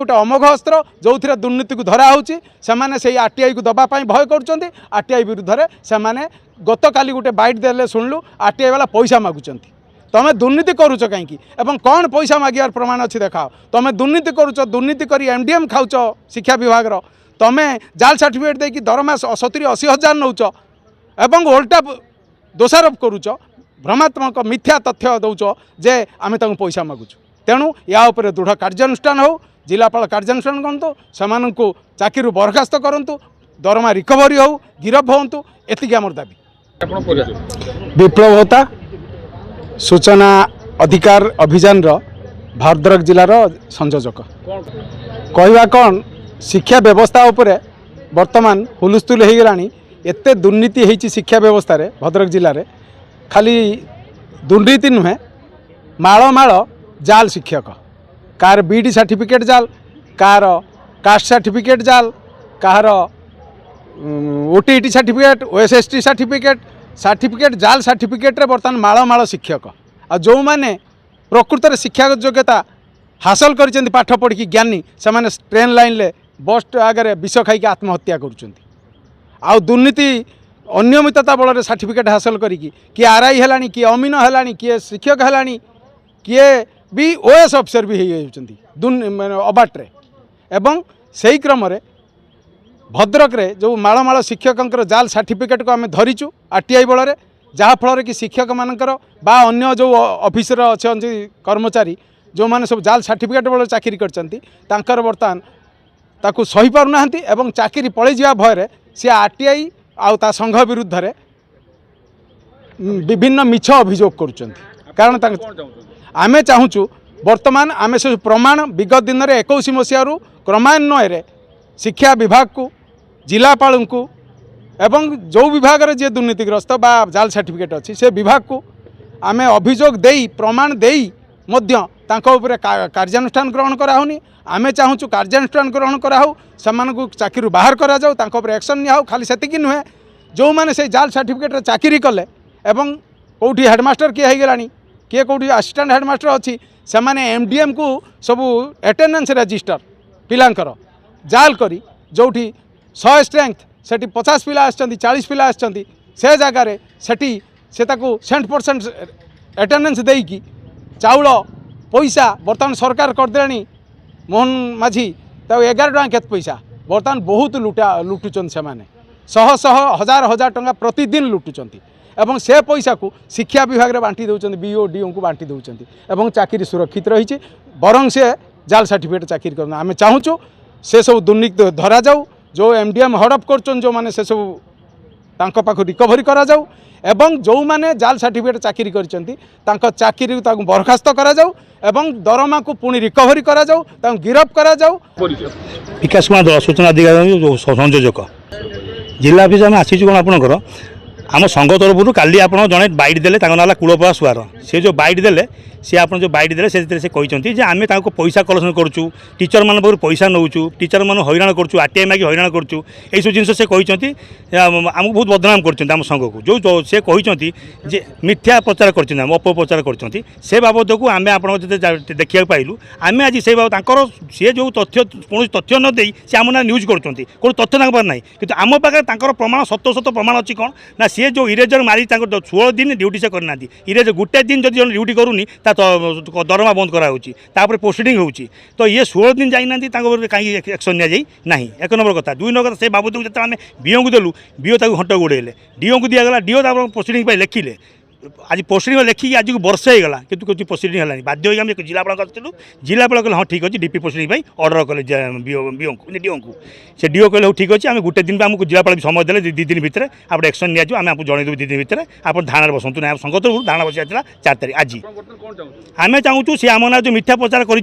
गोटे अमोघ अस्त्र जो थे दुर्नीति को धरा होची से आरटीआई को दबापाई भय कर आरटीआई विरुद्ध में से गत काली गोटे बैट देले शुणलु आरटीआई वाला पैसा मागुंट तुम दुर्नीति करुच कहीं कौन पैसा मागियार प्रमाण अच्छी देखाओ तुम दुर्नीति करुच दुर्नीति कर एमडीएम खाऊच शिक्षा विभाग तुम जाल सर्टिफिकेट देकी दरमा 70-80 नौच एवं ओल्टा दोषारोप करुच भ्रमात्मक मिथ्या तथ्य दौच जे आम पैसा मागुचु तेणु या उपर दृढ़ कार्यानुष्ठान हो जिलापाल कार्यानुष्ठान करतु से चाकरी बरखास्त करूँ दरमा रिकवरी हो गिरफ हूँ एति आम दाबी। विप्लव होता सूचना अधिकार अभियान भद्रक जिलार संयोजक कहवा कौन शिक्षा व्यवस्था उपरे वर्तमान हुलुस्थुल हो गलानी एते दुर्नीति होती शिक्षा व्यवस्था रे भद्रक जिले में खाली दुर्नीति नुहे माଳ माଳ जाल शिक्षक कार बीडी सर्टिफिकेट जाल कार कास्ट सर्टिफिकेट जाल कार ओटीईटी सर्टिफिकेट ओएसएसटी सर्टिफिकेट जाल सर्टिफिकेट रे बर्तमान माଳ माଳ शिक्षक आ जो माने प्रकृत में शिक्षा योग्यता हासिल कर पाठ पढ़ी ज्ञानी से ट्रेन लाइन ले बस आगे विष खाई आत्महत्या कर दुर्नीति अनियमितता बल सर्टिफिकेट हासिल करी किए आरआई है किए अमीन है किए शिक्षक है किए भी ओएस अफिसर भी हो अबाट्रे एवं से क्रम भद्रक रे जो माଳ माଳ शिक्षक जाल सर्टिफिकेट को आम धरीचु आरटीआई बल जहाँफल कि शिक्षक मानकर बा अन्य जो ऑफिसर अच्छा कर्मचारी जो मैंने सब जाल सर्टिफिकेट बल चाकरी कर बर्तमान ताकू सही पारना एवं चाकरी पलि जा भय सी आरटीआई आ संघ विरुद्ध रे विभिन्न मिछ अभियोग कर आमे चाहूँ वर्तमान आमे से प्रमाण विगत दिन में 21 मसीह क्रमान्वय शिक्षा विभाग को जिलापाल को एवं जो विभाग रे जे दुर्नीतिग्रस्त बा जाल सर्टिफिकेट अच्छी से विभाग को आमे अभियोग देई प्रमाण देई मध्य तांको उपरे कार्यानुष्ठान ग्रहण कराउनी आमे चाहूँ कार्यानुष्ठान ग्रहण कराऊ से चाकरी बाहर करा जाऊ तांको उपरे एक्शन निया खाली सेतिकी नुहे जो माने से जाल सर्टिफिकेट चाकरी कले एवं कौटी हेडमास्टर किए हो गलानी किए कौटी असिस्टेंट हेडमास्टर अच्छी से एमडीएम को सबू अटेंडेंस रजिस्टर पिलांकर जाल करी जोठी 100 स्ट्रेंथ सेठी 50 पिला 40 पिला से जगार से 100% अटेंडेंस देकी चाउल पैसा बर्तमान सरकार करदे मोहन माझी 11 टଙ୍କା केत पैसा बर्तमान बहुत लुटुचन से माने शह शह हजार हजार टଙ୍କା प्रतिदिन लुटुचन एवं से पैसा को शिक्षा विभाग में बांटी दौरान बीओ डीओ को बांटी दौरान एवं चाकरी सुरक्षित रही बरं से जाल सर्टिफिकेट चाकरी करना आम चाहूँ से सब दुर्नीति धरा जाऊ जो एमडीएम हड़प कर जो मैंने से सब तांको पाखु रिकवरी करा जाऊ एवं जो मैंने जाल सर्टिफिकेट चाकरी कर चाकरी बरखास्त करा जाऊ एवं दरमा को पुणी रिकवरी करा जाऊ गिरफ करा जाऊ। विकास कुमार दल सूचना अधिकारी संयोजक जिला ऑफिस आम आसी कौन आपंकर आम संघ तरफ काली आप जड़े बैट देले ना कूलपड़ा सुआर से जो बैट देले सी आप जो बैट देले से कहते आम पैसा कलेक्शन करुँ टीचर मान पैसा नौचु टीचर मान हईराण करुँ आरटीआई मागी हईराण करुँ यही सब जिन से कहते आमको बहुत बदनाम कर संघ को जो से कहते जे मिथ्या प्रचार कर अपप्रचार कर से बाबद को आम आप देखा पाइलु आम आज से बाबद सी जो तथ्य कौन तथ्य न दे सी आम ना न्यूज कर कौन तथ्य ना कि आम पाखे प्रमाण सत सत प्रमाण अच्छी कौन ना सी जो इरेजर मारी 16 दिन ड्यूटी से करना इरेजर गोटे दिन जब ड्यूटी करूनी दरमा बंद कराऊपर पोस्टिंग होची तो ये 16 दिन जाइना कहीं एक्शन नि एक नंबर कथा 2 नंबर से बाबद जो आम बीओ को देलु बीओ हट गोड़े डीओ को दिगला डीओ पोस्टिंग लिखिले आज पोस्टिंग लेखिकी आज को वर्षे होगा कितु कुछ पोस्टिंग है बाध्य होगी जिलापाल कर जिलापाल कहले हाँ ठीक अच्छे डीपी पोस्टिंग ऑर्डर कले डीओ को से डीओ कहले ठीक अच्छे आम गोटे दिन आमको जिलापाल समय देते 2 दिन भितर आप एक्शन निया आम आपको जनईदेव 2 दिन भितर आप धारणा बसतु ना संगत धारणा बस 4 तारीख आज आम चाहूँ सी आम ना जो मिथ्या प्रचार कर